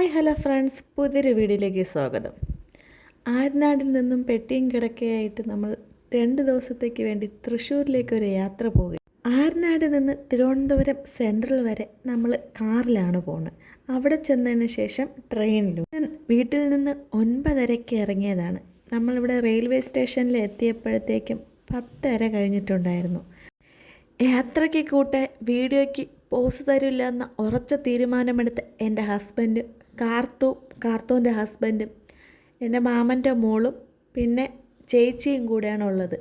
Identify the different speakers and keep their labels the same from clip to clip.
Speaker 1: Hi hello friends, പുതിയൊരു വീഡിയോയിലേക്ക് സ്വാഗതം. ആര്യനാടിൽ നിന്നും പെട്ടിയും കിടക്കയായിട്ട് നമ്മൾ 2 ദിവസത്തേക്ക് വേണ്ടി തൃശ്ശൂരിലേക്ക് ഒരു യാത്ര പോകും. ആര്യനാട് നിന്ന് തിരുവനന്തപുരം സെൻട്രൽ വരെ നമ്മൾ കാറിലാണ് പോകുന്നത്. അവിടെ ചെന്നതിന് ശേഷം ട്രെയിനിലും. വീട്ടിൽ നിന്ന് 9:30 ഇറങ്ങിയതാണ്. നമ്മളിവിടെ റെയിൽവേ സ്റ്റേഷനിൽ എത്തിയപ്പോഴത്തേക്കും 10:30 കഴിഞ്ഞിട്ടുണ്ടായിരുന്നു. യാത്രയ്ക്ക് കൂട്ടെ വീഡിയോയ്ക്ക് പോസ് തരില്ല എന്ന ഉറച്ച തീരുമാനമെടുത്ത എൻ്റെ ഹസ്ബൻഡും കാർത്തൂൻ്റെ ഹസ്ബൻഡും എൻ്റെ മാമൻ്റെ മോളും പിന്നെ ചേച്ചിയും കൂടെയാണ് ഉള്ളത്.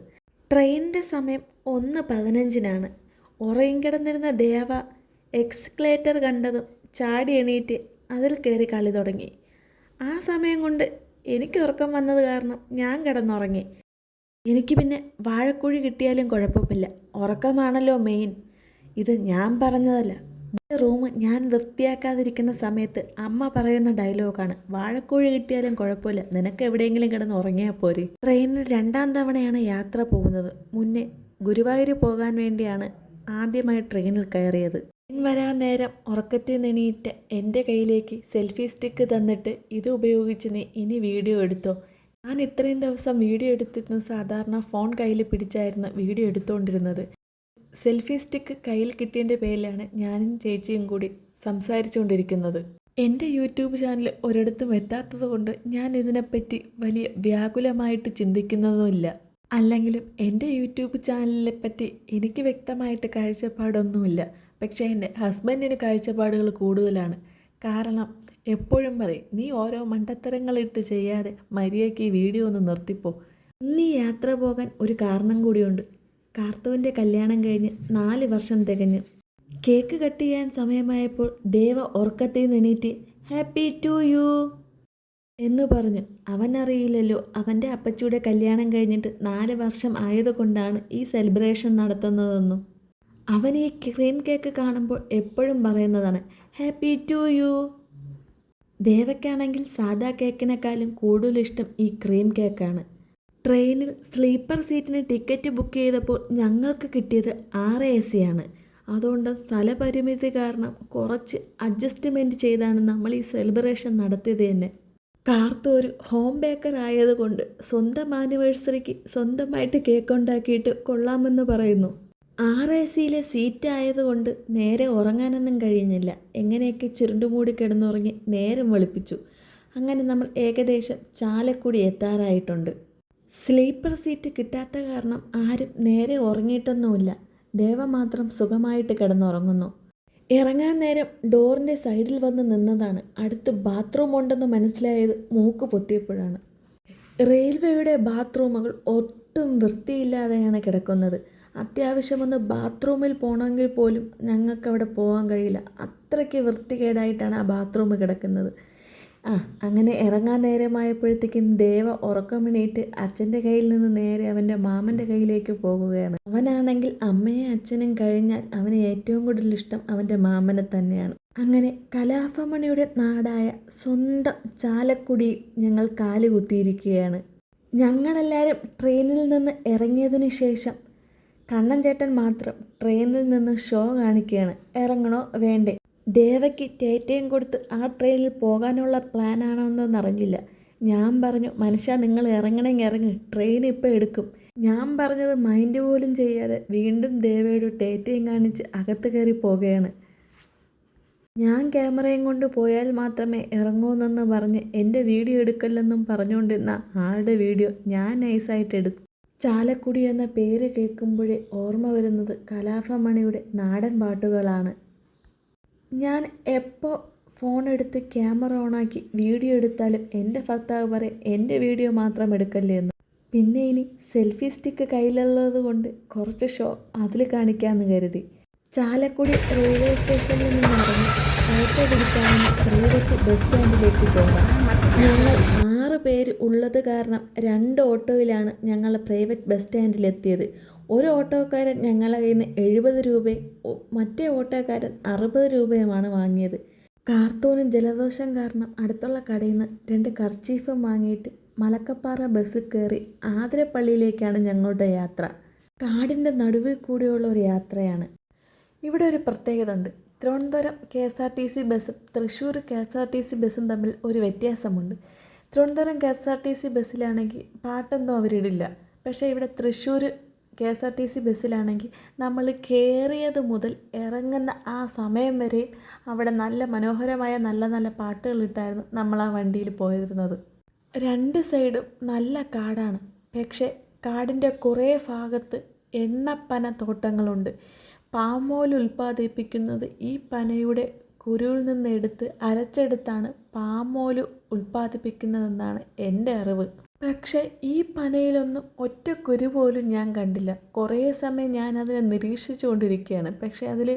Speaker 1: ട്രെയിനിൻ്റെ സമയം 1:15 ഉറങ്ങിക്കിടന്നിരുന്ന ദേവ എക്സ്കലേറ്റർ കണ്ടതും ചാടി എണീറ്റ് അതിൽ കയറി കളി തുടങ്ങി. ആ സമയം കൊണ്ട് എനിക്ക് ഉറക്കം വന്നത് കാരണം ഞാൻ കിടന്നുറങ്ങി. എനിക്ക് പിന്നെ വാഴക്കുഴി കിട്ടിയാലും കുഴപ്പമില്ല, ഉറക്കമാണല്ലോ മെയിൻ. ഇത് ഞാൻ പറഞ്ഞതല്ല. റൂം ഞാൻ വൃത്തിയാക്കാതിരിക്കുന്ന സമയത്ത് അമ്മ പറയുന്ന ഡയലോഗാണ്, വാഴക്കുഴി കിട്ടിയാലും കുഴപ്പമില്ല, നിനക്ക് എവിടെയെങ്കിലും കിടന്ന് ഉറങ്ങിയാൽ പോരെ. ട്രെയിനിൽ 2ാം തവണയാണ് യാത്ര പോകുന്നത്. മുന്നേ ഗുരുവായൂർ പോകാൻ വേണ്ടിയാണ് ആദ്യമായി ട്രെയിനിൽ കയറിയത്. ട്രെയിൻ വരാൻ നേരം ഉറക്കത്തിൽ നിണീറ്റ് എൻ്റെ കയ്യിലേക്ക് സെൽഫി സ്റ്റിക്ക് തന്നിട്ട്, ഇത് ഉപയോഗിച്ച് നീ ഇനി വീഡിയോ എടുത്തോ. ഞാൻ ഇത്രയും ദിവസം വീഡിയോ എടുത്തിരുന്ന സാധാരണ ഫോൺ കയ്യിൽ പിടിച്ചായിരുന്നു വീഡിയോ എടുത്തുകൊണ്ടിരുന്നത്. സെൽഫി സ്റ്റിക്ക് കയ്യിൽ കിട്ടിയതിൻ്റെ പേരിലാണ് ഞാനും ചേച്ചിയും കൂടി സംസാരിച്ചുകൊണ്ടിരിക്കുന്നത്. എൻ്റെ യൂട്യൂബ് ചാനൽ ഒരിടത്തും എത്താത്തത് കൊണ്ട് ഞാൻ ഇതിനെപ്പറ്റി വലിയ വ്യാകുലമായിട്ട് ചിന്തിക്കുന്നതുമില്ല. അല്ലെങ്കിലും എൻ്റെ യൂട്യൂബ് ചാനലിനെ പറ്റി എനിക്ക് വ്യക്തമായിട്ട് കാഴ്ചപ്പാടൊന്നുമില്ല. പക്ഷേ എൻ്റെ ഹസ്ബൻഡിന് കാഴ്ചപ്പാടുകൾ കൂടുതലാണ്. കാരണം എപ്പോഴും പറയും, നീ ഓരോ മണ്ടത്തരങ്ങളിട്ട് ചെയ്യാതെ മര്യാദയ്ക്ക് ഈ വീഡിയോ ഒന്ന് നിർത്തിപ്പോ. ഇന്ന് യാത്ര പോകാൻ ഒരു കാരണം കൂടിയുണ്ട്. കാർത്തുവിൻ്റെ കല്യാണം കഴിഞ്ഞ് 4 വർഷം തികഞ്ഞു. കേക്ക് കട്ട് ചെയ്യാൻ സമയമായപ്പോൾ ദേവ ഉറക്കത്തിൽ നിന്നീറ്റ് ഹാപ്പി ടു യു എന്ന് പറഞ്ഞു. അവനറിയില്ലല്ലോ അവൻ്റെ അപ്പച്ചിയുടെ കല്യാണം കഴിഞ്ഞിട്ട് 4 വർഷം ആയതുകൊണ്ടാണ് ഈ സെലിബ്രേഷൻ നടത്തുന്നതെന്നും. അവൻ ഈ ക്രീം കേക്ക് കാണുമ്പോൾ എപ്പോഴും പറയുന്നതാണ് ഹാപ്പി ടു യു. ദേവയ്ക്കാണെങ്കിൽ സാധാ കേക്കിനേക്കാളും കൂടുതൽ ഇഷ്ടം ഈ ക്രീം കേക്കാണ്. ട്രെയിനിൽ സ്ലീപ്പർ സീറ്റിന് ടിക്കറ്റ് ബുക്ക് ചെയ്തപ്പോൾ ഞങ്ങൾക്ക് കിട്ടിയത് 6 AC ആണ്. അതുകൊണ്ട് സ്ഥലപരിമിതി കാരണം കുറച്ച് അഡ്ജസ്റ്റ്മെൻറ്റ് ചെയ്താണ് നമ്മൾ ഈ സെലിബ്രേഷൻ നടത്തിയത് തന്നെ. കാർത്തു ഒരു ഹോം ബേക്കർ ആയതുകൊണ്ട് സ്വന്തം ആനിവേഴ്സറിക്ക് സ്വന്തമായിട്ട് കേക്ക് ഉണ്ടാക്കിയിട്ട് കൊള്ളാമെന്ന് പറയുന്നു. 6 ACയിലെ സീറ്റ് ആയതുകൊണ്ട് നേരെ ഉറങ്ങാനൊന്നും കഴിഞ്ഞില്ല. എങ്ങനെയൊക്കെ ചുരുണ്ടുമൂടി കിടന്നുറങ്ങി നേരം വെളുപ്പിച്ചു. അങ്ങനെ നമ്മൾ ഏകദേശം ചാലക്കുടി എത്താറായിട്ടുണ്ട്. സ്ലീപ്പർ സീറ്റ് കിട്ടാത്ത കാരണം ആരും നേരെ ഉറങ്ങിയിട്ടൊന്നുമില്ല. ദേവ മാത്രം സുഖമായിട്ട് കിടന്നുറങ്ങുന്നു. ഇറങ്ങാൻ നേരം ഡോറിൻ്റെ സൈഡിൽ വന്ന് നിന്നതാണ്. അടുത്ത് ബാത്റൂം ഉണ്ടെന്ന് മനസ്സിലായത് മൂക്ക് പൊത്തിയപ്പോഴാണ്. റെയിൽവേയുടെ ബാത്റൂമുകൾ ഒട്ടും വൃത്തിയില്ലാതെയാണ് കിടക്കുന്നത്. അത്യാവശ്യമൊന്ന് ബാത്റൂമിൽ പോകണമെങ്കിൽ പോലും ഞങ്ങൾക്കവിടെ പോകാൻ കഴിയില്ല. അത്രയ്ക്ക് വൃത്തികേടായിട്ടാണ് ആ ബാത്റൂം കിടക്കുന്നത്. അങ്ങനെ ഇറങ്ങാൻ നേരമായപ്പോഴത്തേക്കും ദേവ ഉറക്കമെണീറ്റ് അച്ഛൻ്റെ കയ്യിൽ നിന്ന് നേരെ അവൻ്റെ മാമൻ്റെ കയ്യിലേക്ക് പോകുകയാണ്. അവനാണെങ്കിൽ അമ്മയും അച്ഛനും കഴിഞ്ഞാൽ അവന് ഏറ്റവും കൂടുതൽ ഇഷ്ടം അവൻ്റെ മാമനെ തന്നെയാണ്. അങ്ങനെ കലാഭമണിയുടെ നാടായ സ്വന്തം ചാലക്കുടി ഞങ്ങൾ കാലുകുത്തിയിരിക്കുകയാണ്. ഞങ്ങളെല്ലാവരും ട്രെയിനിൽ നിന്ന് ഇറങ്ങിയതിന് ശേഷം കണ്ണൻ ചേട്ടൻ മാത്രം ട്രെയിനിൽ നിന്ന് ഷോ കാണിക്കുകയാണ്. ഇറങ്ങണോ വേണ്ടേ? ദേവയ്ക്ക് ടേറ്റയും കൊടുത്ത് ആ ട്രെയിനിൽ പോകാനുള്ള പ്ലാനാണോ എന്നറിഞ്ഞില്ല. ഞാൻ പറഞ്ഞു, മനുഷ്യ നിങ്ങൾ ഇറങ്ങണമെങ്കിൽ ഇറങ്ങ്, ട്രെയിൻ ഇപ്പോൾ എടുക്കും. ഞാൻ പറഞ്ഞത് മൈൻഡ് പോലും ചെയ്യാതെ വീണ്ടും ദേവയുടെ ടേറ്റയും കാണിച്ച് അകത്ത് കയറി പോകുകയാണ്. ഞാൻ ക്യാമറയും കൊണ്ട് പോയാൽ മാത്രമേ ഇറങ്ങൂന്നെന്ന് പറഞ്ഞ് എൻ്റെ വീഡിയോ എടുക്കല്ലെന്നും പറഞ്ഞുകൊണ്ടിരുന്ന ആളുടെ വീഡിയോ ഞാൻ നൈസായിട്ട് എടുത്തു. ചാലക്കുടി എന്ന പേര് കേൾക്കുമ്പോഴേ ഓർമ്മ വരുന്നത് കലാഭമണിയുടെ നാടൻ പാട്ടുകളാണ്. ഞാൻ എപ്പോൾ ഫോൺ എടുത്ത് ക്യാമറ ഓണാക്കി വീഡിയോ എടുത്താലും എൻ്റെ ഭർത്താവ് പറയും എൻ്റെ വീഡിയോ മാത്രം എടുക്കല്ലേ എന്ന്. പിന്നെ ഇനി സെൽഫി സ്റ്റിക്ക് കയ്യിലുള്ളത് കൊണ്ട് കുറച്ച് ഷോ അതിൽ കാണിക്കാമെന്ന് കരുതി. ചാലക്കുടി റെയിൽവേ സ്റ്റേഷനിൽ നിന്ന് ഇറങ്ങി ഓട്ടോ പിടിക്കാമെന്ന് പ്രൈവറ്റ് ബസ് സ്റ്റാൻഡിലേക്ക് പോകാം. ഞങ്ങൾ 6 പേര് ഉള്ളത് കാരണം 2 ഓട്ടോയിലാണ് ഞങ്ങൾ പ്രൈവറ്റ് ബസ് സ്റ്റാൻഡിലെത്തിയത്. ഒരു ഓട്ടോക്കാരൻ ഞങ്ങളെ കയ്യിൽ നിന്ന് 70 രൂപയും മറ്റേ ഓട്ടോക്കാരൻ 60 രൂപയുമാണ് വാങ്ങിയത്. കാർത്തൂനും ജലദോഷം കാരണം അടുത്തുള്ള കടയിൽ നിന്ന് 2 കർച്ചീഫും വാങ്ങിയിട്ട് മലക്കപ്പാറ ബസ്സിൽ കയറി ആതിരപ്പള്ളിയിലേക്കാണ് ഞങ്ങളുടെ യാത്ര. കാടിൻ്റെ നടുവിൽ കൂടിയുള്ള ഒരു യാത്രയാണ്. ഇവിടെ ഒരു പ്രത്യേകത ഉണ്ട്. തിരുവനന്തപുരം KSRTC ബസ്സും തൃശ്ശൂർ KSRTC ബസ്സും തമ്മിൽ ഒരു വ്യത്യാസമുണ്ട്. തിരുവനന്തപുരം KSRTC ബസ്സിലാണെങ്കിൽ പാട്ടൊന്നും അവരിടില്ല. പക്ഷേ ഇവിടെ തൃശ്ശൂർ KSRTC ബസ്സിലാണെങ്കിൽ നമ്മൾ കയറിയത് മുതൽ ഇറങ്ങുന്ന ആ സമയം വരെയും അവിടെ നല്ല മനോഹരമായ നല്ല നല്ല പാട്ടുകളിട്ടായിരുന്നു നമ്മൾ ആ വണ്ടിയിൽ പോയിരുന്നത്. രണ്ട് സൈഡും നല്ല കാടാണ്. പക്ഷേ കാടിൻ്റെ കുറേ ഭാഗത്ത് എണ്ണപ്പന തോട്ടങ്ങളുണ്ട്. പാം ഓയിൽ ഉൽപ്പാദിപ്പിക്കുന്നത് ഈ പനയുടെ കുരുവിൽ നിന്ന് അരച്ചെടുത്താണ് പാം ഓയിൽ ഉൽപ്പാദിപ്പിക്കുന്നതെന്നാണ് എൻ്റെ അറിവ്. പക്ഷേ ഈ പനയിലൊന്നും ഒറ്റ കുരു പോലും ഞാൻ കണ്ടില്ല. കുറേ സമയം ഞാനതിനെ നിരീക്ഷിച്ചു കൊണ്ടിരിക്കുകയാണ്. പക്ഷേ അതിൽ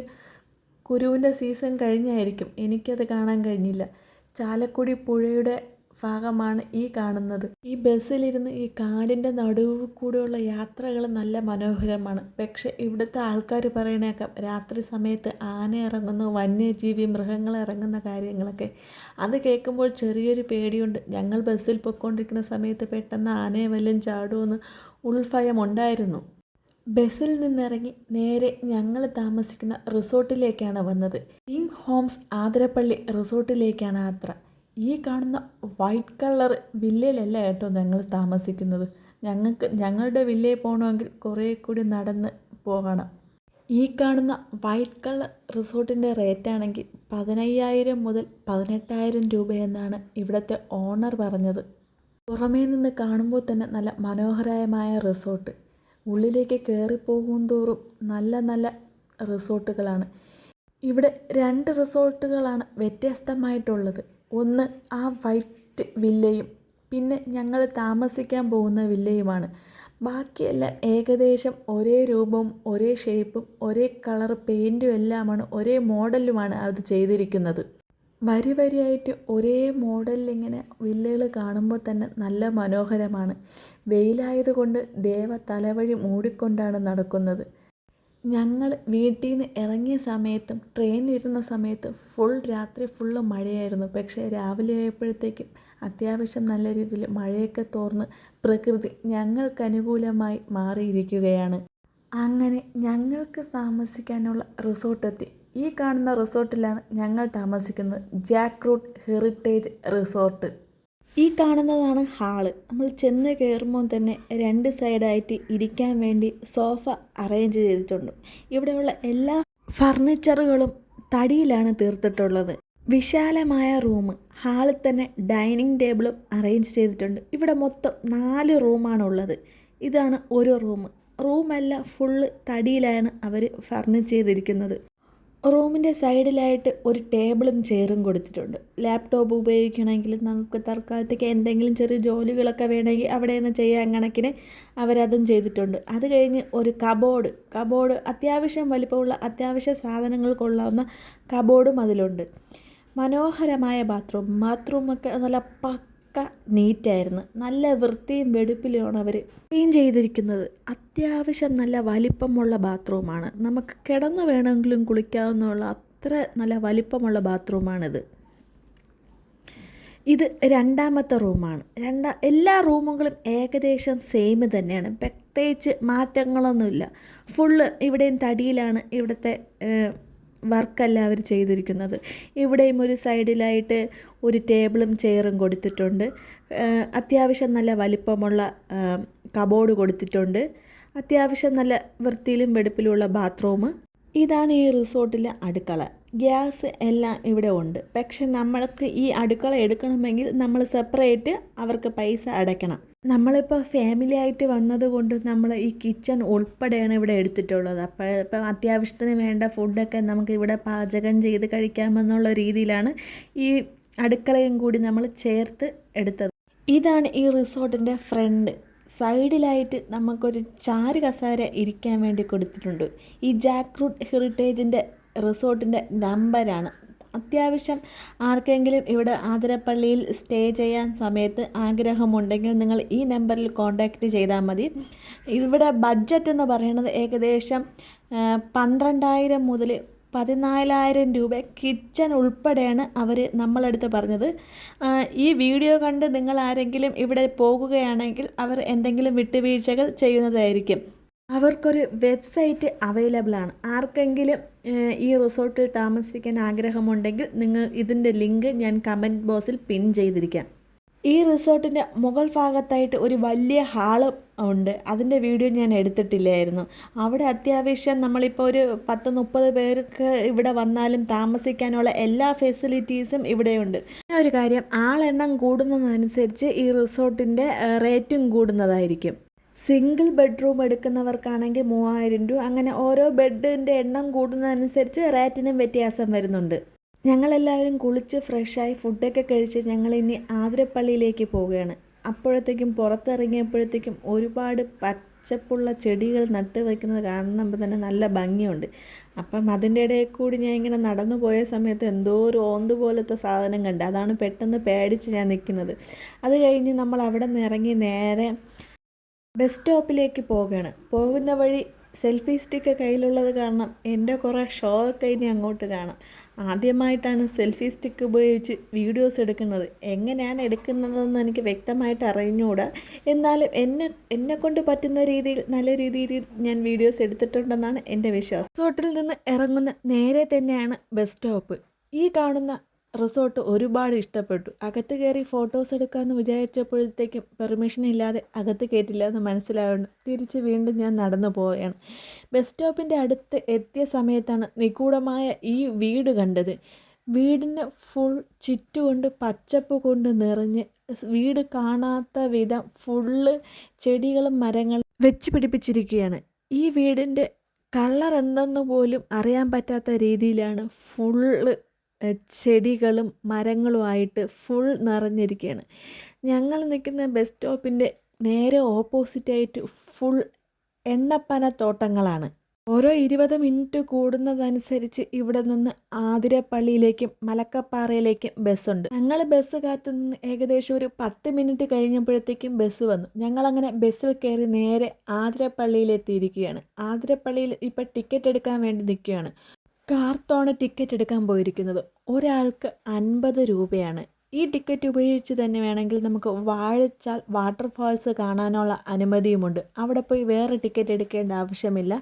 Speaker 1: കുരുവിൻ്റെ സീസൺ കഴിഞ്ഞായിരിക്കും, എനിക്കത് കാണാൻ കഴിഞ്ഞില്ല. ചാലക്കുടി പുഴയുടെ ഭാഗമാണ് ഈ കാണുന്നത്. ഈ ബസ്സിലിരുന്ന് ഈ കാടിൻ്റെ നടുവ് കൂടെയുള്ള യാത്രകൾ നല്ല മനോഹരമാണ്. പക്ഷേ ഇവിടുത്തെ ആൾക്കാർ പറയണേക്കാം രാത്രി സമയത്ത് ആന ഇറങ്ങുന്നു, വന്യജീവി മൃഗങ്ങൾ ഇറങ്ങുന്ന കാര്യങ്ങളൊക്കെ. അത് കേൾക്കുമ്പോൾ ചെറിയൊരു പേടിയുണ്ട്. ഞങ്ങൾ ബസ്സിൽ പൊയ്ക്കൊണ്ടിരിക്കുന്ന സമയത്ത് പെട്ടെന്ന് ആനയെ വല്ലതും ചാടുമെന്ന് ഉൾഭയമുണ്ടായിരുന്നു. ബസ്സിൽ നിന്നിറങ്ങി നേരെ ഞങ്ങൾ താമസിക്കുന്ന റിസോർട്ടിലേക്കാണ് വന്നത്. കിങ് ഹോംസ് ആതിരപ്പള്ളി റിസോർട്ടിലേക്കാണ് യാത്ര. ഈ കാണുന്ന വൈറ്റ് കളർ വില്ലയിലല്ല കേട്ടോ ഞങ്ങൾ താമസിക്കുന്നത്. ഞങ്ങളുടെ വില്ലയിൽ പോകണമെങ്കിൽ കുറേ കൂടി നടന്ന് പോകണം. ഈ കാണുന്ന വൈറ്റ് കളർ റിസോർട്ടിൻ്റെ റേറ്റാണെങ്കിൽ 15,000 മുതൽ 18,000 രൂപയെന്നാണ് ഇവിടുത്തെ ഓണർ പറഞ്ഞത്. പുറമേ നിന്ന് കാണുമ്പോൾ തന്നെ നല്ല മനോഹരമായ റിസോർട്ട്. ഉള്ളിലേക്ക് കയറിപ്പോകും തോറും നല്ല നല്ല റിസോർട്ടുകളാണ്. ഇവിടെ 2 റിസോർട്ടുകളാണ് വ്യത്യസ്തമായിട്ടുള്ളത്. ഒന്ന് ആ വൈറ്റ് വില്ലയും പിന്നെ ഞങ്ങൾ താമസിക്കാൻ പോകുന്ന വില്ലയുമാണ്. ബാക്കിയെല്ലാം ഏകദേശം ഒരേ രൂപവും ഒരേ ഷേപ്പും ഒരേ കളർ പെയിൻറ്റും എല്ലാമാണ്, ഒരേ മോഡലുമാണ് അത് ചെയ്തിരിക്കുന്നത്. വരി വരിയായിട്ട് ഒരേ മോഡലിൽ ഇങ്ങനെ വില്ലകൾ കാണുമ്പോൾ തന്നെ നല്ല മനോഹരമാണ്. വെയിലായതുകൊണ്ട് ദേവ തലവഴി മൂടിക്കൊണ്ടാണ് നടക്കുന്നത്. ഞങ്ങൾ വീട്ടിൽ നിന്ന് ഇറങ്ങിയ സമയത്തും ട്രെയിനിലിരുന്ന സമയത്ത് രാത്രി ഫുള്ള് മഴയായിരുന്നു. പക്ഷേ രാവിലെ ആയപ്പോഴത്തേക്കും അത്യാവശ്യം നല്ല രീതിയിൽ മഴയൊക്കെ തോർന്ന് പ്രകൃതി ഞങ്ങൾക്ക് അനുകൂലമായി മാറിയിരിക്കുകയാണ്. അങ്ങനെ ഞങ്ങൾക്ക് താമസിക്കാനുള്ള റിസോർട്ടെത്തി. ഈ കാണുന്ന റിസോർട്ടിലാണ് ഞങ്ങൾ താമസിക്കുന്നത്. Jack Root heritage resort. ഈ കാണുന്നതാണ് ഹാള്. നമ്മൾ ചെന്ന് കയറുമ്പോൾ തന്നെ 2 സൈഡായിട്ട് ഇരിക്കാൻ വേണ്ടി സോഫ അറേഞ്ച് ചെയ്തിട്ടുണ്ട്. ഇവിടെയുള്ള എല്ലാ ഫർണിച്ചറുകളും തടിയിലാണ് തീർത്തിട്ടുള്ളത്. വിശാലമായ റൂം. ഹാളിൽ തന്നെ ഡൈനിങ് ടേബിളും അറേഞ്ച് ചെയ്തിട്ടുണ്ട്. ഇവിടെ മൊത്തം 4 റൂമാണുള്ളത്. ഇതാണ് ഒരു റൂമെല്ലാം ഫുള്ള് തടിയിലാണ് അവർ ഫർണിച്ച് ചെയ്തിരിക്കുന്നത്. റൂമിൻ്റെ സൈഡിലായിട്ട് ഒരു ടേബിളും ചെയറും കൊടുത്തിട്ടുണ്ട്. ലാപ്ടോപ്പ് ഉപയോഗിക്കണമെങ്കിൽ നമുക്ക് തൽക്കാലത്തേക്ക് എന്തെങ്കിലും ചെറിയ ജോലികളൊക്കെ വേണമെങ്കിൽ അവിടെ നിന്ന് ചെയ്യാൻ കണക്കിന് അവരതും ചെയ്തിട്ടുണ്ട്. അത് കഴിഞ്ഞ് ഒരു കബോർഡ് അത്യാവശ്യം വലിപ്പമുള്ള അത്യാവശ്യ സാധനങ്ങൾ കൊള്ളാവുന്ന കബോർഡും അതിലുണ്ട്. മനോഹരമായ ബാത്റൂമൊക്കെ നല്ല നീറ്റായിരുന്നു. നല്ല വൃത്തിയും വെടുപ്പിലുമാണ് അവർ ക്ലീൻ ചെയ്തിരിക്കുന്നത്. അത്യാവശ്യം നല്ല വലിപ്പമുള്ള ബാത്റൂമാണ്. നമുക്ക് കിടന്ന് വേണമെങ്കിലും കുളിക്കാവുന്നുള്ള അത്ര നല്ല വലിപ്പമുള്ള ബാത്റൂമാണിത്. ഇത് 2ാമത്തെ റൂമാണ്. എല്ലാ റൂമുകളും ഏകദേശം സെയിം തന്നെയാണ്. പ്രത്യേകിച്ച് മാറ്റങ്ങളൊന്നുമില്ല. ഫുള്ള് ഇവിടെയും തടിയിലാണ് ഇവിടുത്തെ വർക്കെല്ലാം അവർ ചെയ്തിരിക്കുന്നത്. ഇവിടെയും ഒരു സൈഡിലായിട്ട് ഒരു ടേബിളും ചെയറും കൊടുത്തിട്ടുണ്ട്. അത്യാവശ്യം നല്ല വലിപ്പമുള്ള കബോർഡ് കൊടുത്തിട്ടുണ്ട്. അത്യാവശ്യം നല്ല വൃത്തിയിലും വെടുപ്പിലുമുള്ള ബാത്റൂം. ഇതാണ് ഈ റിസോർട്ടിലെ അടുക്കള. ഗ്യാസ് എല്ലാം ഇവിടെ ഉണ്ട്. പക്ഷെ നമ്മൾക്ക് ഈ അടുക്കള എടുക്കണമെങ്കിൽ നമ്മൾ സെപ്പറേറ്റ് അവർക്ക് പൈസ അടയ്ക്കണം. നമ്മളിപ്പോൾ ഫാമിലി ആയിട്ട് വന്നതുകൊണ്ട് നമ്മൾ ഈ കിച്ചൺ ഉൾപ്പെടെയാണ് ഇവിടെ എടുത്തിട്ടുള്ളത്. അപ്പോൾ ഇപ്പം അത്യാവശ്യത്തിന് വേണ്ട ഫുഡൊക്കെ നമുക്ക് ഇവിടെ പാചകം ചെയ്ത് കഴിക്കാമെന്നുള്ള രീതിയിലാണ് ഈ അടുക്കളയും കൂടി നമ്മൾ ചേർത്ത് എടുത്തത്. ഇതാണ് ഈ റിസോർട്ടിൻ്റെ ഫ്രണ്ട്. സൈഡിലായിട്ട് നമുക്കൊരു ചാരു കസേര ഇരിക്കാൻ വേണ്ടി കൊടുത്തിട്ടുണ്ട്. ഈ ജാക്ക് റൂട്ട് ഹെറിറ്റേജിൻ്റെ റിസോർട്ടിൻ്റെ നമ്പറാണ്. അത്യാവശ്യം ആർക്കെങ്കിലും ഇവിടെ ആതിരപ്പള്ളിയിൽ സ്റ്റേ ചെയ്യാൻ സമയത്ത് ആഗ്രഹമുണ്ടെങ്കിൽ നിങ്ങൾ ഈ നമ്പറിൽ കോൺടാക്റ്റ് ചെയ്താൽ മതി. ഇവിടെ ബഡ്ജറ്റ് എന്ന് പറയുന്നത് ഏകദേശം 12,000 മുതൽ 14,000 രൂപ കിച്ചൺ ഉൾപ്പെടെയാണ് അവർ നമ്മളടുത്ത് പറഞ്ഞത്. ഈ വീഡിയോ കണ്ട് നിങ്ങൾ ആരെങ്കിലും ഇവിടെ പോകുകയാണെങ്കിൽ അവർ എന്തെങ്കിലും വിട്ടുവീഴ്ചകൾ ചെയ്യുന്നതായിരിക്കും. അവർക്കൊരു വെബ്സൈറ്റ് അവൈലബിൾ ആണ്. ആർക്കെങ്കിലും ഈ റിസോർട്ടിൽ താമസിക്കാൻ ആഗ്രഹമുണ്ടെങ്കിൽ നിങ്ങൾ ഇതിൻ്റെ ലിങ്ക് ഞാൻ കമൻറ്റ് ബോക്സിൽ പിൻ ചെയ്തിരിക്കാം. ഈ റിസോർട്ടിൻ്റെ മുകൾ ഭാഗത്തായിട്ട് ഒരു വലിയ ഹാള് ഉണ്ട്. അതിൻ്റെ വീഡിയോ ഞാൻ എടുത്തിട്ടില്ലായിരുന്നു. അവിടെ അത്യാവശ്യം നമ്മളിപ്പോൾ ഒരു 10-30 പേർക്ക് ഇവിടെ വന്നാലും താമസിക്കാനുള്ള എല്ലാ ഫെസിലിറ്റീസും ഇവിടെയുണ്ട്. ഒരു കാര്യം, ആളെണ്ണം കൂടുന്നതനുസരിച്ച് ഈ റിസോർട്ടിൻ്റെ റേറ്റും കൂടുന്നതായിരിക്കും. സിംഗിൾ ബെഡ്റൂം എടുക്കുന്നവർക്കാണെങ്കിൽ 3000 രൂപ. അങ്ങനെ ഓരോ ബെഡിൻ്റെ എണ്ണം കൂടുന്നതനുസരിച്ച് റേറ്റിനും വ്യത്യാസം വരുന്നുണ്ട്. ഞങ്ങളെല്ലാവരും കുളിച്ച് ഫ്രഷായി ഫുഡൊക്കെ കഴിച്ച് ഞങ്ങളിനി ആതിരപ്പള്ളിയിലേക്ക് പോവുകയാണ്. അപ്പോഴത്തേക്കും പുറത്തിറങ്ങിയപ്പോഴത്തേക്കും ഒരുപാട് പച്ചപ്പുള്ള ചെടികൾ നട്ട് വയ്ക്കുന്നത് കാണുമ്പോൾ തന്നെ നല്ല ഭംഗിയുണ്ട്. അപ്പം അതിൻ്റെ ഇടയിൽ കൂടി ഞാൻ ഇങ്ങനെ നടന്നു പോയ സമയത്ത് എന്തോ ഒരു ഓന്ത് പോലത്തെ സാധനം കണ്ട്. അതാണ് പെട്ടെന്ന് പേടിച്ച് ഞാൻ നിൽക്കുന്നത്. അത് കഴിഞ്ഞ് നമ്മൾ അവിടെ നിന്ന് ഇറങ്ങി നേരെ ബസ് സ്റ്റോപ്പിലേക്ക് പോവുകയാണ്. പോകുന്ന വഴി സെൽഫി സ്റ്റിക്ക് കയ്യിലുള്ളത് കാരണം എൻ്റെ കുറേ ഷോ ഒക്കെ ഇനി അങ്ങോട്ട് കാണാം. ആദ്യമായിട്ടാണ് സെൽഫി സ്റ്റിക്ക് ഉപയോഗിച്ച് വീഡിയോസ് എടുക്കുന്നത്. എങ്ങനെയാണ് എടുക്കുന്നതെന്ന് എനിക്ക് വ്യക്തമായിട്ട് അറിഞ്ഞുകൂടാ. എന്നാലും എന്നെക്കൊണ്ട് പറ്റുന്ന രീതിയിൽ നല്ല രീതിയിൽ ഞാൻ വീഡിയോസ് എടുത്തിട്ടുണ്ടെന്നാണ് എൻ്റെ വിശ്വാസം. റിസോർട്ടിൽ നിന്ന് ഇറങ്ങുന്ന നേരെ തന്നെയാണ് ബസ് സ്റ്റോപ്പ്. ഈ കാണുന്ന റിസോർട്ട് ഒരുപാട് ഇഷ്ടപ്പെട്ടു. അകത്ത് കയറി ഫോട്ടോസ് എടുക്കാമെന്ന് വിചാരിച്ചപ്പോഴത്തേക്കും പെർമിഷൻ ഇല്ലാതെ അകത്ത് കയറ്റില്ല എന്ന് മനസ്സിലാവുന്നു. തിരിച്ച് വീണ്ടും ഞാൻ നടന്നു പോവുകയാണ്. ബസ് സ്റ്റോപ്പിൻ്റെ അടുത്ത് എത്തിയ സമയത്താണ് നിഗൂഢമായ ഈ വീട് കണ്ടത്. വീടിന് ഫുൾ ചുറ്റുകൊണ്ട് പച്ചപ്പ് കൊണ്ട് നിറഞ്ഞ് വീട് കാണാത്ത വിധം ഫുള്ള് ചെടികളും മരങ്ങളും വെച്ച് പിടിപ്പിച്ചിരിക്കുകയാണ്. ഈ വീടിൻ്റെ കളർ എന്തെന്ന് പോലും അറിയാൻ പറ്റാത്ത രീതിയിലാണ് ഫുള്ള് ചെടികളും മരങ്ങളുമായിട്ട് ഫുൾ നിറഞ്ഞിരിക്കുകയാണ്. ഞങ്ങൾ നിൽക്കുന്ന ബസ് സ്റ്റോപ്പിൻ്റെ നേരെ ഓപ്പോസിറ്റായിട്ട് ഫുൾ എണ്ണപ്പന തോട്ടങ്ങളാണ്. ഓരോ 20 മിനിറ്റ് കൂടുന്നതനുസരിച്ച് ഇവിടെ നിന്ന് ആതിരപ്പള്ളിയിലേക്കും മലക്കപ്പാറയിലേക്കും ബസ്സുണ്ട്. ഞങ്ങൾ ബസ് കാത്തു നിന്ന് ഏകദേശം ഒരു 10 മിനിറ്റ് കഴിഞ്ഞപ്പോഴത്തേക്കും ബസ് വന്നു. ഞങ്ങളങ്ങനെ ബസ്സിൽ കയറി നേരെ ആതിരപ്പള്ളിയിലെത്തിയിരിക്കുകയാണ്. ആതിരപ്പള്ളിയിൽ ഇപ്പം ടിക്കറ്റ് എടുക്കാൻ വേണ്ടി നിൽക്കുകയാണ്. കാർത്താണ് ടിക്കറ്റ് എടുക്കാൻ പോയിരിക്കുന്നത്. ഒരാൾക്ക് 50 രൂപയാണ്. ഈ ടിക്കറ്റ് ഉപയോഗിച്ച് തന്നെ വേണമെങ്കിൽ നമുക്ക് വാഴച്ചാൽ വാട്ടർഫാൾസ് കാണാനുള്ള അനുമതിയുമുണ്ട്. അവിടെ പോയി വേറെ ടിക്കറ്റ് എടുക്കേണ്ട ആവശ്യമില്ല.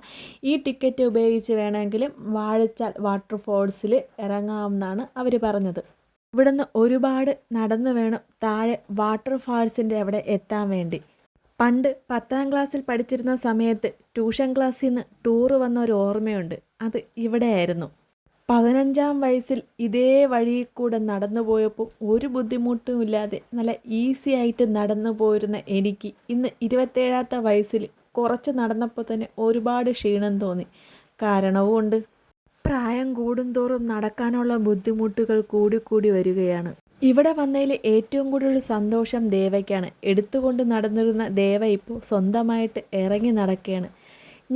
Speaker 1: ഈ ടിക്കറ്റ് ഉപയോഗിച്ച് വേണമെങ്കിലും വാഴച്ചാൽ വാട്ടർഫാൾസിൽ ഇറങ്ങാമെന്നാണ് അവർ പറഞ്ഞത്. ഇവിടുന്ന് ഒരുപാട് നടന്നു വേണം താഴെ വാട്ടർഫാൾസിൻ്റെ അവിടെ എത്താൻ വേണ്ടി. പണ്ട് 10ാം ക്ലാസ്സിൽ പഠിച്ചിരുന്ന സമയത്ത് ട്യൂഷൻ ക്ലാസ്സിൽ നിന്ന് ടൂറ് വന്ന ഒരു ഓർമ്മയുണ്ട്. അത് ഇവിടെയായിരുന്നു. 15ാം വയസ്സിൽ ഇതേ വഴിയിൽ കൂടെ നടന്നു പോയപ്പോൾ ഒരു ബുദ്ധിമുട്ടും ഇല്ലാതെ നല്ല ഈസി ആയിട്ട് നടന്നു പോയിരുന്ന എനിക്ക് ഇന്ന് 27ാമത്തെ വയസ്സിൽ കുറച്ച് നടന്നപ്പോൾ തന്നെ ഒരുപാട് ക്ഷീണം തോന്നി. കാരണവും ഉണ്ട്. പ്രായം കൂടുന്തോറും നടക്കാനുള്ള ബുദ്ധിമുട്ടുകൾ കൂടി വരികയാണ്. ഇവിടെ വന്നതിൽ ഏറ്റവും കൂടുതൽ സന്തോഷം ദേവയ്ക്കാണ്. എടുത്തുകൊണ്ട് നടന്നിരുന്ന ദേവ ഇപ്പോൾ സ്വന്തമായിട്ട് ഇറങ്ങി നടക്കുകയാണ്.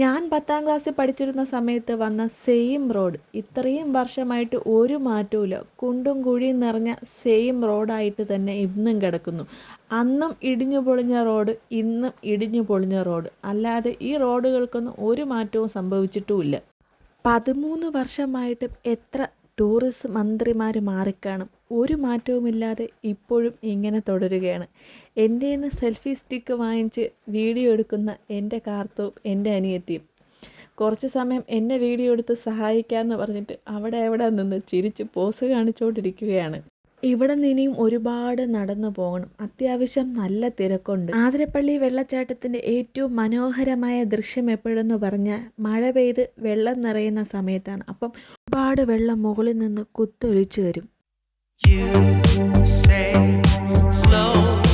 Speaker 1: ഞാൻ 10ാം ക്ലാസ്സിൽ പഠിച്ചിരുന്ന സമയത്ത് വന്ന സെയിം റോഡ് ഇത്രയും വർഷമായിട്ട് ഒരു മാറ്റവുമില്ല. കുണ്ടും കുഴിയും നിറഞ്ഞ സെയിം റോഡായിട്ട് തന്നെ ഇന്നും കിടക്കുന്നു. അന്നും ഇടിഞ്ഞു പൊളിഞ്ഞ റോഡ്, ഇന്നും ഇടിഞ്ഞു പൊളിഞ്ഞ റോഡ്. അല്ലാതെ ഈ റോഡുകൾക്കൊന്നും ഒരു മാറ്റവും സംഭവിച്ചിട്ടുമില്ല. 13 വർഷമായിട്ടും എത്ര ടൂറിസ്റ്റ് മന്ത്രിമാർ മാറിക്കാണും. ഒരു മാറ്റവുമില്ലാതെ ഇപ്പോഴും ഇങ്ങനെ തുടരുകയാണ്. എൻ്റെ നിന്ന് സെൽഫി സ്റ്റിക്ക് വാങ്ങിച്ച് വീഡിയോ എടുക്കുന്ന എൻ്റെ കാർത്തവും എൻ്റെ അനിയത്തിയും കുറച്ച് സമയം എന്നെ വീഡിയോ എടുത്ത് സഹായിക്കാമെന്ന് പറഞ്ഞിട്ട് അവിടെ നിന്ന് ചിരിച്ച് പോസ് കാണിച്ചുകൊണ്ടിരിക്കുകയാണ്. ഇവിടെ നിന്ന് ഇനിയും ഒരുപാട് നടന്നു പോകണം. അത്യാവശ്യം നല്ല തിരക്കുണ്ട്. ആതിരപ്പള്ളി വെള്ളച്ചാട്ടത്തിൻ്റെ ഏറ്റവും മനോഹരമായ ദൃശ്യം എപ്പോഴെന്ന് പറഞ്ഞാൽ മഴ പെയ്ത് വെള്ളം നിറയുന്ന സമയത്താണ്. അപ്പം ഒരുപാട് വെള്ളം മുകളിൽ നിന്ന് കുത്തൊലിച്ചു വരും.
Speaker 2: Love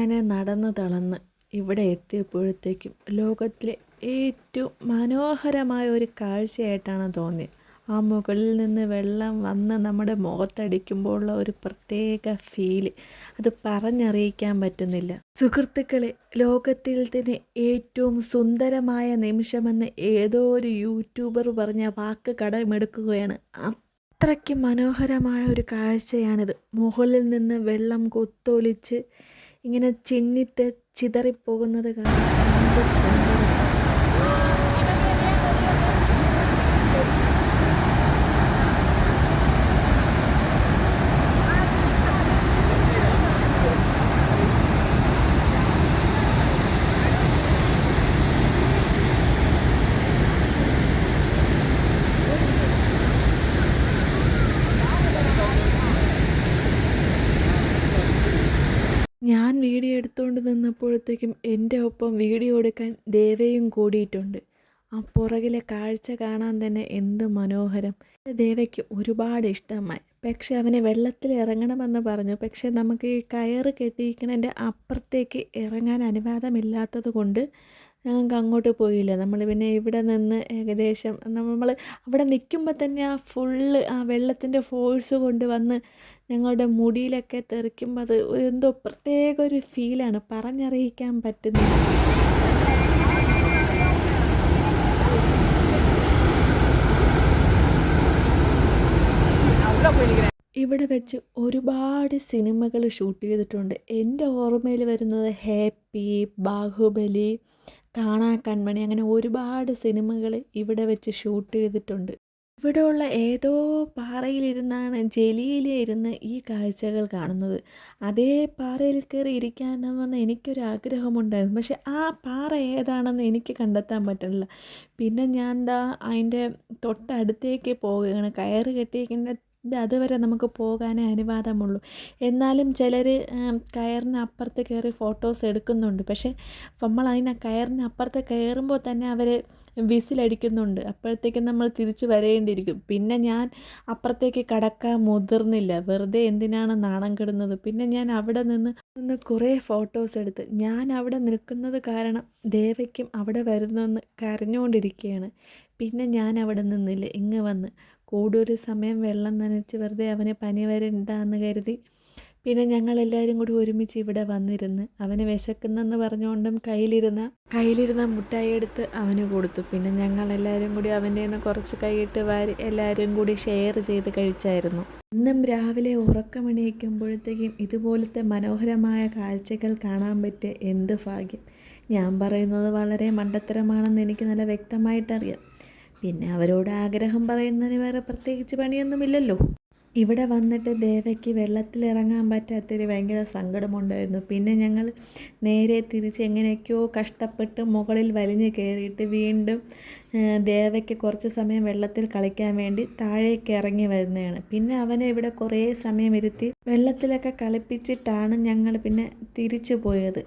Speaker 1: അങ്ങനെ നടന്ന് തളർന്ന് ഇവിടെ എത്തിയപ്പോഴത്തേക്കും ലോകത്തിലെ ഏറ്റവും മനോഹരമായ ഒരു കാഴ്ചയായിട്ടാണ് തോന്നിയത്. ആ മുകളിൽ നിന്ന് വെള്ളം വന്ന് നമ്മുടെ മുഖത്തടിക്കുമ്പോഴുള്ള ഒരു പ്രത്യേക ഫീല് അത് പറഞ്ഞറിയിക്കാൻ പറ്റുന്നില്ല. സുഹൃത്തുക്കളെ, ലോകത്തിൽ തന്നെ ഏറ്റവും സുന്ദരമായ നിമിഷമെന്ന് ഏതോ ഒരു യൂട്യൂബർ പറഞ്ഞ വാക്ക് കടമെടുക്കുകയാണ്. അത്രയ്ക്ക് മനോഹരമായ ഒരു കാഴ്ചയാണിത്. മുകളിൽ നിന്ന് വെള്ളം കൊത്തൊലിച്ച് ഇങ്ങനെ ചിതറിപ്പോകുന്നത് കാണാൻ എന്ത് സുന്ദരം. ഞാൻ വീഡിയോ എടുത്തുകൊണ്ട് നിന്നപ്പോഴത്തേക്കും എൻ്റെ ഒപ്പം വീഡിയോ എടുക്കാൻ ദേവയും കൂടിയിട്ടുണ്ട്. ആ പുറകിലെ കാഴ്ച കാണാൻ തന്നെ എന്ത് മനോഹരം. ദേവയ്ക്ക് ഒരുപാട് ഇഷ്ടമായി. പക്ഷെ അവന് വെള്ളത്തിൽ ഇറങ്ങണമെന്ന് പറഞ്ഞു. പക്ഷെ നമുക്ക് ഈ കയറ് കെട്ടിയിരിക്കണതിൻ്റെ അപ്പുറത്തേക്ക് ഇറങ്ങാൻ അനുവാദമില്ലാത്തത് കൊണ്ട് ഞങ്ങൾക്ക് അങ്ങോട്ട് പോയില്ല. നമ്മൾ പിന്നെ ഇവിടെ നിന്ന് ഏകദേശം നമ്മൾ അവിടെ നിൽക്കുമ്പോൾ തന്നെ ആ ഫുള്ള് ആ വെള്ളത്തിൻ്റെ ഫോഴ്സ് കൊണ്ട് വന്ന് ഞങ്ങളുടെ മുടിയിലൊക്കെ തെറിക്കുമ്പോൾ അത് എന്തോ പ്രത്യേക ഒരു ഫീലാണ്, പറഞ്ഞറിയിക്കാൻ പറ്റുന്നില്ല. ഇവിടെ വെച്ച് ഒരുപാട് സിനിമകൾ ഷൂട്ട് ചെയ്തിട്ടുണ്ട്. എൻ്റെ ഓർമ്മയിൽ വരുന്നത് ഹാപ്പി, ബാഹുബലി, കാണാ കൺമണി, അങ്ങനെ ഒരുപാട് സിനിമകൾ ഇവിടെ വെച്ച് ഷൂട്ട് ചെയ്തിട്ടുണ്ട്. ഇവിടെയുള്ള ഏതോ പാറയിലിരുന്നാണ് ജലീലിരുന്ന് ഈ കാഴ്ചകൾ കാണുന്നത്. അതേ പാറയിൽ കയറി ഇരിക്കാനെന്ന് എനിക്കൊരു ആഗ്രഹമുണ്ടായിരുന്നു. പക്ഷെ ആ പാറ ഏതാണെന്ന് എനിക്ക് കണ്ടെത്താൻ പറ്റുന്നില്ല. പിന്നെ ഞാൻ അതിൻ്റെ തൊട്ടടുത്തേക്ക് പോവുകയാണ്. കയറ് കെട്ടിയിരിക്കുന്ന അതുവരെ നമുക്ക് പോകാനേ അനുവാദമുള്ളൂ. എന്നാലും ചിലർ കയറിന് അപ്പുറത്ത് കയറി ഫോട്ടോസ് എടുക്കുന്നുണ്ട്. പക്ഷേ നമ്മൾ കയറിന് അപ്പുറത്ത് കയറുമ്പോൾ തന്നെ അവർ വിസിലടിക്കുന്നുണ്ട്. അപ്പോഴത്തേക്കും നമ്മൾ തിരിച്ചു വരേണ്ടിയിരിക്കും. പിന്നെ ഞാൻ അപ്പുറത്തേക്ക് കടക്കാൻ മുതിർന്നില്ല. വെറുതെ എന്തിനാണ് നാണം കെടുന്നത്. പിന്നെ ഞാൻ അവിടെ നിന്ന് കുറേ ഫോട്ടോസ് എടുത്ത്. ഞാൻ അവിടെ നിൽക്കുന്നത് കാരണം ദേവയ്ക്കും അവിടെ വരുന്നെന്ന് കരഞ്ഞുകൊണ്ടിരിക്കുകയാണ്. പിന്നെ ഞാൻ അവിടെ നിന്നില്ല, ഇങ്ങ് വന്ന് കൂടുതൽ സമയം വെള്ളം നനച്ച് വെറുതെ അവന് പനി വരണ്ടാന്ന് കരുതി പിന്നെ ഞങ്ങളെല്ലാവരും കൂടി ഒരുമിച്ച് ഇവിടെ വന്നിരുന്ന് അവന് വിശക്കുന്നെന്ന് പറഞ്ഞുകൊണ്ടും കയ്യിലിരുന്ന മുട്ടായി എടുത്ത് അവന് കൊടുത്തു. പിന്നെ ഞങ്ങളെല്ലാവരും കൂടി അവൻ്റെ നിന്ന് കുറച്ച് കൈയിട്ട് വാരി എല്ലാവരും കൂടി ഷെയർ ചെയ്ത് കഴിച്ചായിരുന്നു. ഇന്നും രാവിലെ ഉറക്കമണിയിക്കുമ്പോഴത്തേക്കും ഇതുപോലത്തെ മനോഹരമായ കാഴ്ചകൾ കാണാൻ പറ്റിയ എന്ത് ഭാഗ്യം. ഞാൻ പറയുന്നത് വളരെ മണ്ടത്തരമാണെന്ന് എനിക്ക് നല്ല വ്യക്തമായിട്ടറിയാം. പിന്നെ അവരോട് ആഗ്രഹം പറയുന്നതിന് വേറെ പ്രത്യേകിച്ച് പണിയൊന്നുമില്ലല്ലോ. ഇവിടെ വന്നിട്ട് ദേവയ്ക്ക് വെള്ളത്തിലിറങ്ങാൻ പറ്റാത്തൊരു ഭയങ്കര സങ്കടമുണ്ടായിരുന്നു. പിന്നെ ഞങ്ങൾ നേരെ തിരിച്ച് എങ്ങനെയൊക്കെയോ കഷ്ടപ്പെട്ട് മുകളിൽ വലിഞ്ഞ് കയറിയിട്ട് വീണ്ടും ദേവയ്ക്ക് കുറച്ച് സമയം വെള്ളത്തിൽ കളിക്കാൻ വേണ്ടി താഴേക്ക് ഇറങ്ങി വരുന്നതാണ്. പിന്നെ അവനെ ഇവിടെ കുറേ സമയം ഇരുത്തി വെള്ളത്തിലൊക്കെ കളിപ്പിച്ചിട്ടാണ് ഞങ്ങൾ പിന്നെ തിരിച്ചു പോയത്.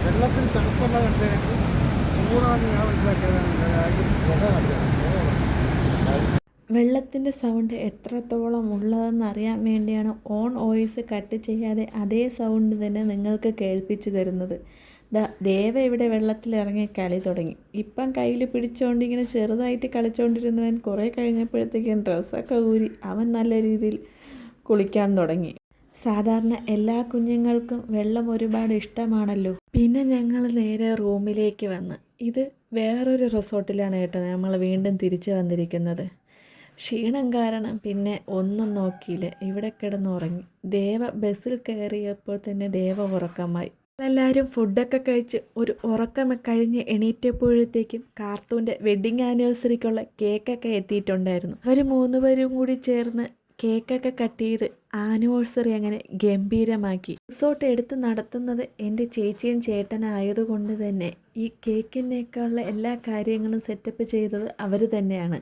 Speaker 2: വെള്ളത്തിൽ തണുപ്പുള്ള കണ്ടിട്ട്
Speaker 1: വെള്ളത്തിൻ്റെ സൗണ്ട് എത്രത്തോളം ഉള്ളതെന്ന് അറിയാൻ വേണ്ടിയാണ് ഓൺ വോയിസ് കട്ട് ചെയ്യാതെ അതേ സൗണ്ട് തന്നെ നിങ്ങൾക്ക് കേൾപ്പിച്ചു തരുന്നത്. ദേവ ഇവിടെ വെള്ളത്തിൽ ഇറങ്ങി കളി തുടങ്ങി. ഇപ്പം കയ്യിൽ പിടിച്ചുകൊണ്ട് ഇങ്ങനെ ചെറുതായിട്ട് കളിച്ചുകൊണ്ടിരുന്നവൻ കുറേ കഴിഞ്ഞപ്പോഴത്തേക്കും ഡ്രസ്സൊക്കെ ഊരി അവൻ നല്ല രീതിയിൽ കുളിക്കാൻ തുടങ്ങി. സാധാരണ എല്ലാ കുഞ്ഞുങ്ങൾക്കും വെള്ളം ഒരുപാട് ഇഷ്ടമാണല്ലോ. പിന്നെ ഞങ്ങൾ നേരെ റൂമിലേക്ക് വന്ന് ഇത് വേറൊരു റിസോർട്ടിലാണ് കേട്ടോ നമ്മൾ വീണ്ടും തിരിച്ചു വന്നിരിക്കുന്നത്. ക്ഷീണം കാരണം പിന്നെ ഒന്നും നോക്കിയില്ല, ഇവിടെ കിടന്നുറങ്ങി. ദേവ ബസ്സിൽ കയറിയപ്പോൾ തന്നെ ദേവ ഉറക്കമായി. എല്ലാവരും ഫുഡൊക്കെ കഴിച്ച് ഒരു ഉറക്കം കഴിഞ്ഞ് എണീറ്റപ്പോഴത്തേക്കും കാർത്തൂൻ്റെ വെഡ്ഡിങ് ആനിവേഴ്സറിക്കുള്ള കേക്കൊക്കെ എത്തിയിട്ടുണ്ടായിരുന്നു. അവർ 3 പേരും കൂടി ചേർന്ന് കേക്കൊക്കെ കട്ട് ചെയ്ത് ആനിവേഴ്സറി അങ്ങനെ ഗംഭീരമാക്കി. റിസോർട്ട് എടുത്ത് നടത്തുന്നത് എൻ്റെ ചേച്ചിയും ചേട്ടനായതുകൊണ്ട് തന്നെ ഈ കേക്കിനേക്കാളുള്ള എല്ലാ കാര്യങ്ങളും സെറ്റപ്പ് ചെയ്തത് അവർ തന്നെയാണ്.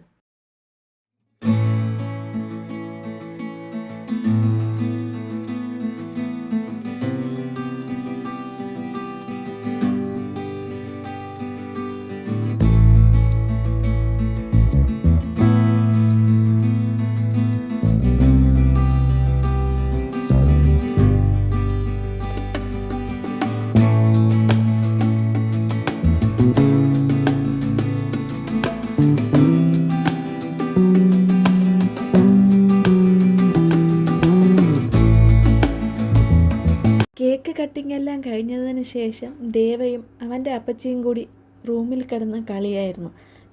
Speaker 1: കട്ടിങ് എല്ലാം കഴിഞ്ഞതിന് ശേഷം ദേവയും അവൻ്റെ അപ്പച്ചിയും കൂടി റൂമിൽ കിടന്ന് കളിയായിരുന്നു.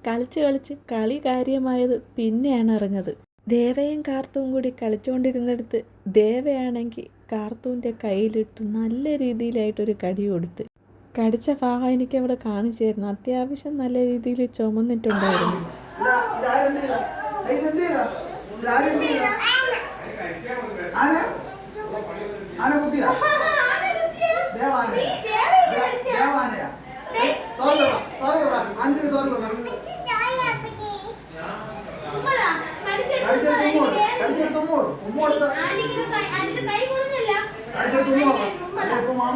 Speaker 1: കളിച്ച് കളി കാര്യമായത് പിന്നെയാണ് അറിഞ്ഞത്. ദേവയും കാർത്തൂവും കൂടി കളിച്ചുകൊണ്ടിരുന്നിടത്ത് ദേവയാണെങ്കിൽ കാർത്തൂൻ്റെ കയ്യിലിട്ട് നല്ല രീതിയിലായിട്ടൊരു കടി കൊടുത്ത്. കടിച്ച ഭാഗം എനിക്ക് അവിടെ കാണിച്ചായിരുന്നു. അത്യാവശ്യം നല്ല രീതിയിൽ ചുമന്നിട്ടുണ്ടായിരുന്നു.
Speaker 3: മാമ